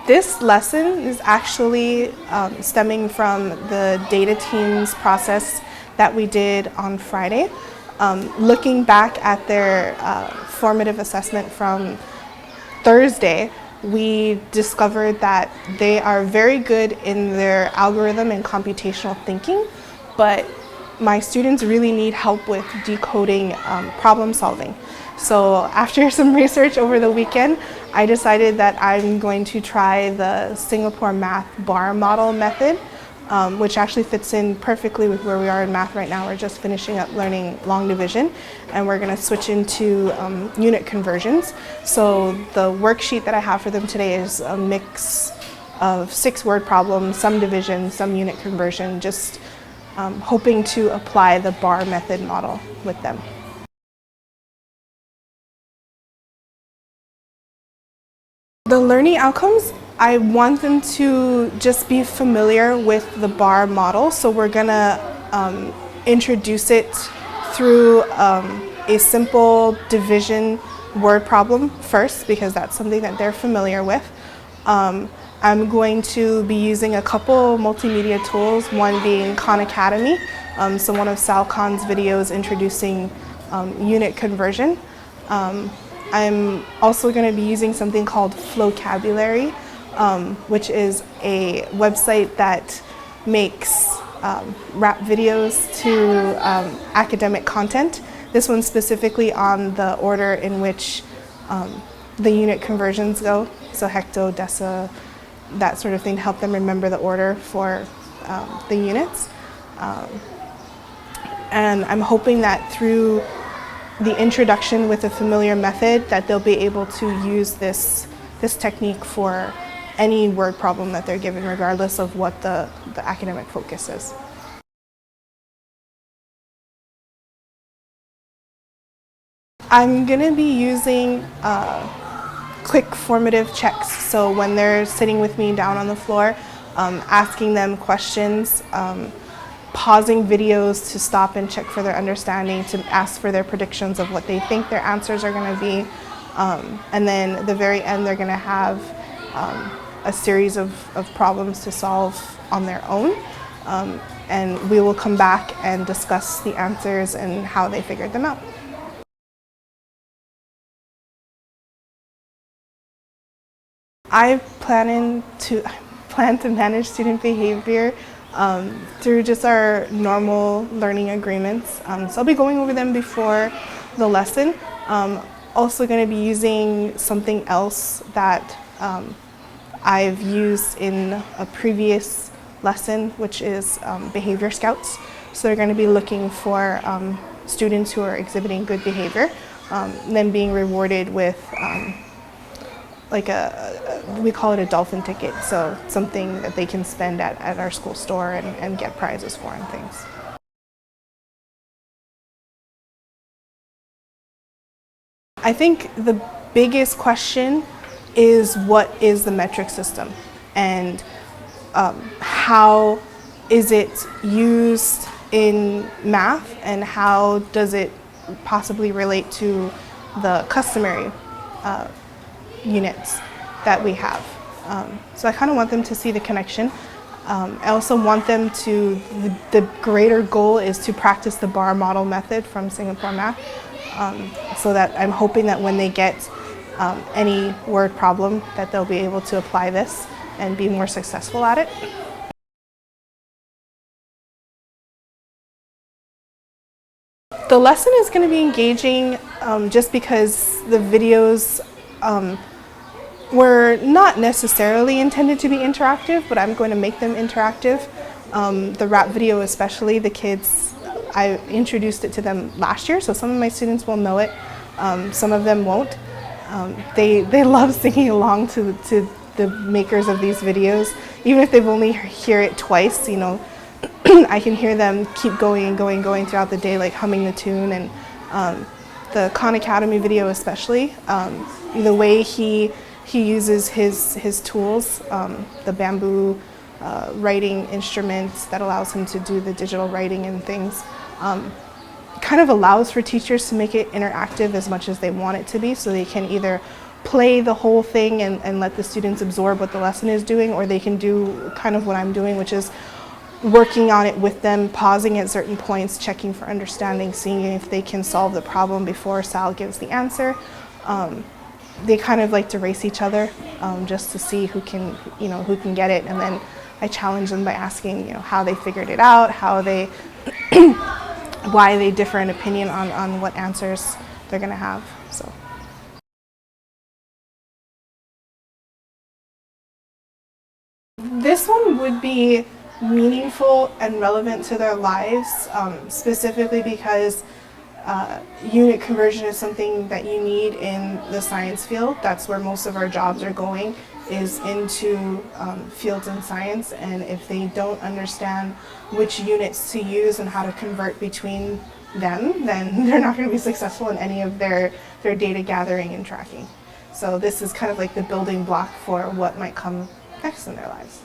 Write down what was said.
This lesson is actually stemming from the data team's process that we did on Friday. Looking back at their formative assessment from Thursday, we discovered that they are very good in their algorithm and computational thinking, but my students really need help with decoding problem solving. So after some research over the weekend, I decided that I'm going to try the Singapore Math bar model method, which actually fits in perfectly with where we are in math right now. We're just finishing up learning long division, and we're going to switch into unit conversions. So the worksheet that I have for them today is a mix of 6 word problems, some division, some unit conversion, just hoping to apply the BarMethod model with them. The learning outcomes, I want them to just be familiar with the bar model. So we're gonna introduce it through a simple division word problem first, because that's something that they're familiar with. I'm going to be using a couple multimedia tools, one being Khan Academy, so one of Sal Khan's videos introducing unit conversion. I'm also going to be using something called Flowcabulary, which is a website that makes rap videos to academic content. This one's specifically on the order in which the unit conversions go, so hecto, deci, that sort of thing, to help them remember the order for the units. And I'm hoping that through the introduction with a familiar method that they'll be able to use this technique for any word problem that they're given, regardless of what the academic focus is. I'm going to be using quick formative checks. So when they're sitting with me down on the floor, asking them questions, pausing videos to stop and check for their understanding, to ask for their predictions of what they think their answers are going to be. And then at the very end, they're going to have a series of problems to solve on their own. And we will come back and discuss the answers and how they figured them out. I plan to manage student behavior through just our normal learning agreements. So I'll be going over them before the lesson. Also going to be using something else that I've used in a previous lesson, which is behavior scouts. So they're going to be looking for students who are exhibiting good behavior, then being rewarded with we call it a dolphin ticket, so something that they can spend at our school store and get prizes for and things. I think the biggest question is, what is the metric system, and how is it used in math, and how does it possibly relate to the customary units that we have. So I kind of want them to see the connection. I also want them to, the greater goal is to practice the bar model method from Singapore Math, so that I'm hoping that when they get any word problem, that they'll be able to apply this and be more successful at it. The lesson is going to be engaging just because the videos were not necessarily intended to be interactive, but I'm going to make them interactive. The rap video especially, the kids, I introduced it to them last year, so some of my students will know it, some of them won't. They love singing along to the makers of these videos. Even if they've only hear it twice, you know, I can hear them keep going and going throughout the day, like humming the tune. And the Khan Academy video especially, the way he uses his tools, the bamboo writing instruments that allows him to do the digital writing and things, kind of allows for teachers to make it interactive as much as they want it to be, so they can either play the whole thing and let the students absorb what the lesson is doing, or they can do kind of what I'm doing, which is working on it with them, pausing at certain points, checking for understanding, seeing if they can solve the problem before Sal gives the answer. They kind of like to race each other just to see who can get it, and then I challenge them by asking, how they figured it out, how they, why they differ in opinion on what answers they're going to have. So. This one would be meaningful and relevant to their lives, specifically because unit conversion is something that you need in the science field. That's where most of our jobs are going, is into fields in science, and if they don't understand which units to use and how to convert between them, then they're not going to be successful in any of their data gathering and tracking. So this is kind of like the building block for what might come next in their lives.